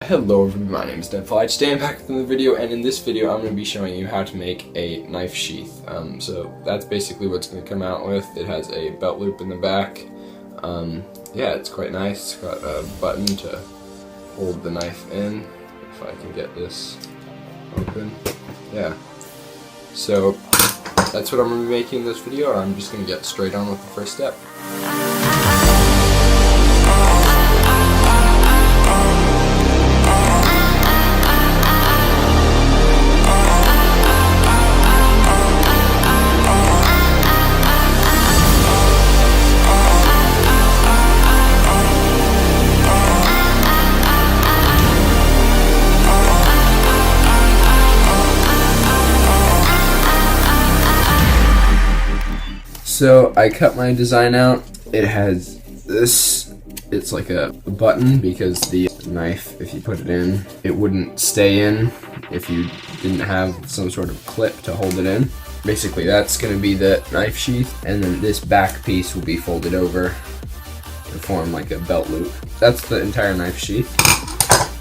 Hello everybody, my name is Deadfly. Today I'm back with another video, and in this video I'm going to be showing you how to make a knife sheath. So that's basically what's going to come out with. It has a belt loop in the back. Yeah, it's quite nice. It's got a button to hold the knife in, if I can get this open. Yeah. So that's what I'm going to be making in this video, and I'm just going to get straight on with the first step. So I cut my design out. It has this, it's like a button because the knife, if you put it in, it wouldn't stay in if you didn't have some sort of clip to hold it in. Basically that's going to be the knife sheath, and then this back piece will be folded over to form like a belt loop. That's the entire knife sheath.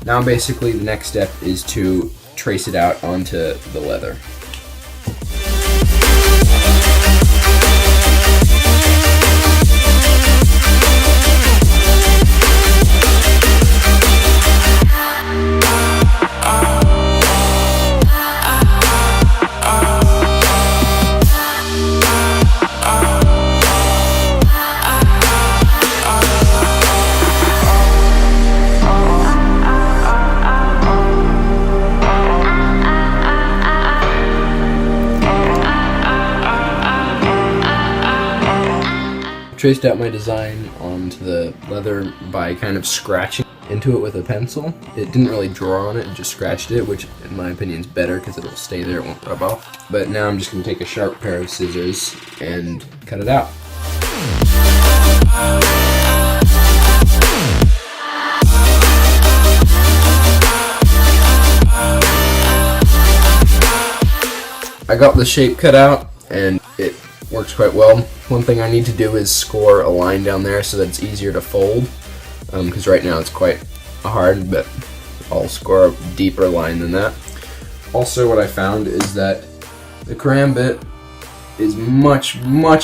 Now basically the next step is to trace it out onto the leather. Traced out my design onto the leather by kind of scratching into it with a pencil. It didn't really draw on it, it just scratched it, which in my opinion is better because it'll stay there, it won't rub off. But now I'm just going to take a sharp pair of scissors and cut it out. I got the shape cut out and it works quite well. One thing I need to do is score a line down there so that it's easier to fold, because right now it's quite hard, but I'll score a deeper line than that. Also, what I found is that the cram bit is much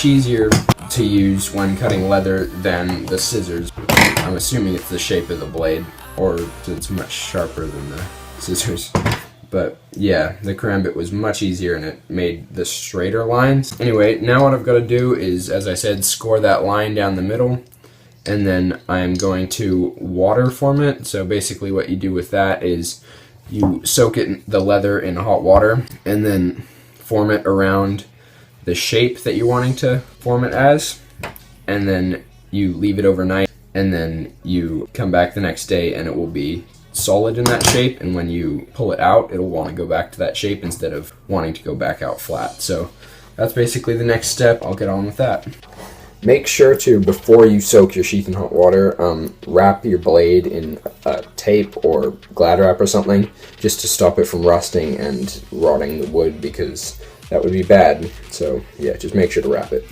easier to use when cutting leather than the scissors. I'm assuming it's the shape of the blade, or it's much sharper than the scissors. But yeah, the cram bit was much easier and it made the straighter lines. Anyway, now what I've got to do is, as I said, score that line down the middle, and then I'm going to water form it. So basically what you do with that is you soak the leather in hot water and then form it around the shape that you're wanting to form it as, and then you leave it overnight, and then you come back the next day and it will be solid in that shape, and when you pull it out it'll want to go back to that shape instead of wanting to go back out flat. So that's basically the next step. I'll get on with that. Make sure to, before you soak your sheath in hot water, wrap your blade in tape or Glad wrap or something, just to stop it from rusting and rotting the wood, because that would be bad. So yeah, just make sure to wrap it.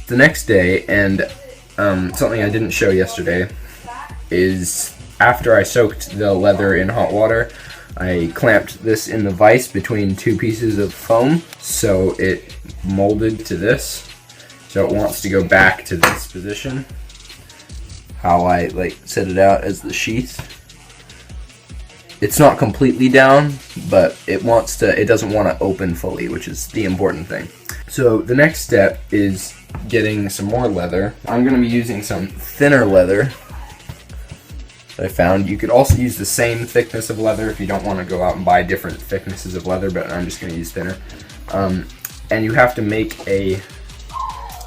The next day, and something I didn't show yesterday, is after I soaked the leather in hot water, I clamped this in the vise between two pieces of foam, so it molded to this. So it wants to go back to this position, how I set it out as the sheath. It's not completely down, but it doesn't want to open fully, which is the important thing. So the next step is getting some more leather. I'm going to be using some thinner leather that I found. You could also use the same thickness of leather if you don't want to go out and buy different thicknesses of leather, but I'm just going to use thinner. And you have to make a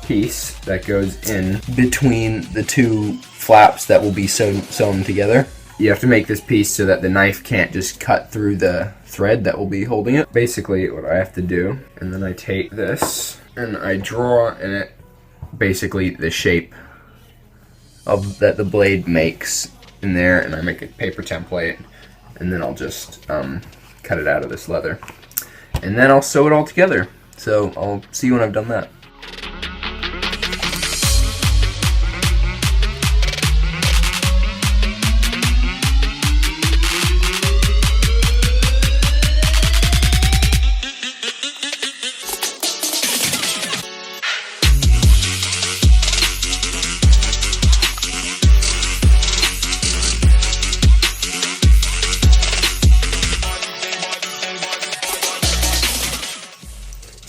piece that goes in between the two flaps that will be sewn together. You have to make this piece so that the knife can't just cut through the thread that will be holding it. Basically what I have to do, and then I take this and I draw in it basically the shape that the blade makes in there, and I make a paper template, and then I'll just cut it out of this leather, and then I'll sew it all together. So I'll see you when I've done that.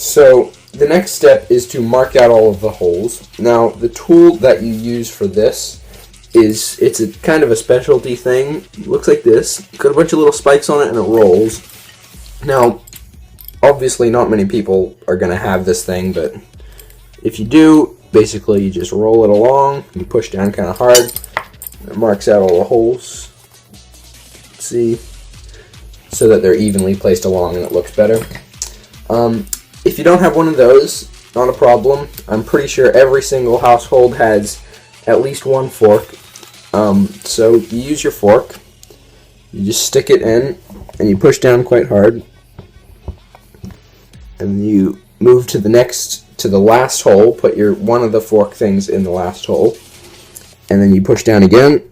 So the next step is to mark out all of the holes. Now the tool that you use for this it's a kind of a specialty thing. It looks like this. Got a bunch of little spikes on it and it rolls. Now obviously not many people are going to have this thing, but if you do, basically you just roll it along, you push down kind of hard, and it marks out all the holes. See? So that they're evenly placed along and it looks better. If you don't have one of those, not a problem. I'm pretty sure every single household has at least one fork. So you use your fork, you just stick it in, and you push down quite hard. And you move to the last hole, put one of the fork things in the last hole, and then you push down again.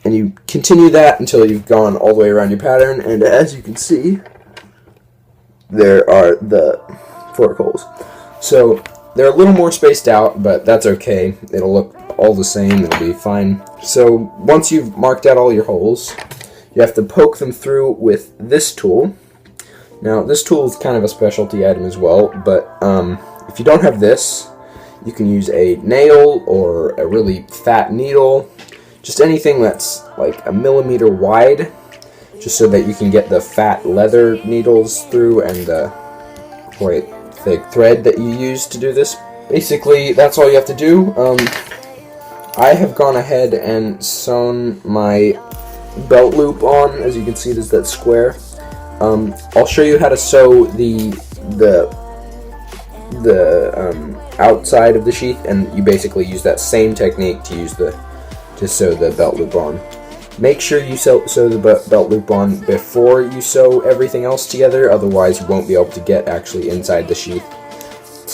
And you continue that until you've gone all the way around your pattern, and as you can see, there are the fork holes. So they're a little more spaced out, but that's okay. It'll look all the same, it'll be fine. So once you've marked out all your holes, you have to poke them through with this tool. Now this tool is kind of a specialty item as well, but if you don't have this, you can use a nail or a really fat needle, just anything that's like a millimeter wide, just so that you can get the fat leather needles through and the quite thick thread that you use to do this. Basically, that's all you have to do. I have gone ahead and sewn my belt loop on. As you can see, there's that square. I'll show you how to sew the outside of the sheath, and you basically use that same technique to sew the belt loop on. Make sure you sew the belt loop on before you sew everything else together, otherwise you won't be able to get actually inside the sheath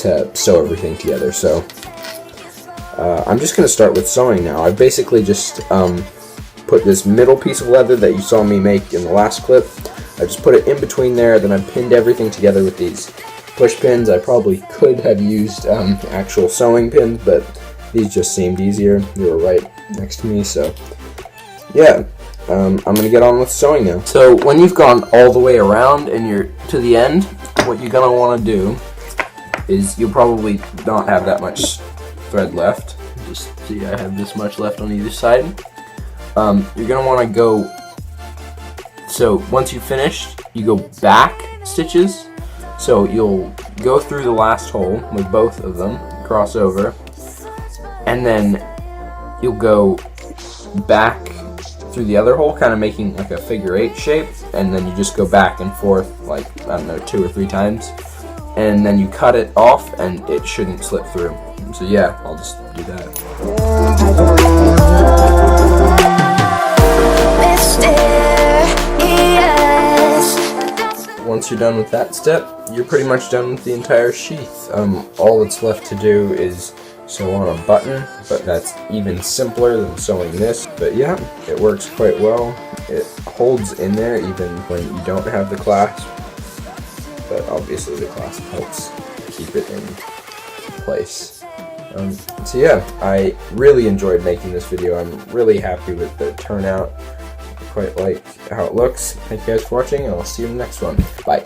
to sew everything together. So I'm just going to start with sewing now. I've basically just put this middle piece of leather that you saw me make in the last clip. I just put it in between there, then I pinned everything together with these push pins. I probably could have used actual sewing pins, but these just seemed easier. They were right next to me, so yeah, I'm going to get on with sewing now. So when you've gone all the way around and you're to the end, what you're going to want to do is you'll probably not have that much thread left. Just see, I have this much left on either side. You're going to want to go, so once you've finished, you go back stitches. So you'll go through the last hole with both of them, cross over, and then you'll go back through the other hole, kind of making like a figure 8 shape, and then you just go back and forth like, I don't know, 2 or 3 times, and then you cut it off and it shouldn't slip through. So yeah, I'll just do that. Once you're done with that step, you're pretty much done with the entire sheath. All that's left to do is sew on a button, but that's even simpler than sewing this. But yeah, it works quite well. It holds in there even when you don't have the clasp, but obviously the clasp helps keep it in place. So yeah, I really enjoyed making this video. I'm really happy with the turnout. I quite like how it looks. Thank you guys for watching, and I'll see you in the next one. Bye.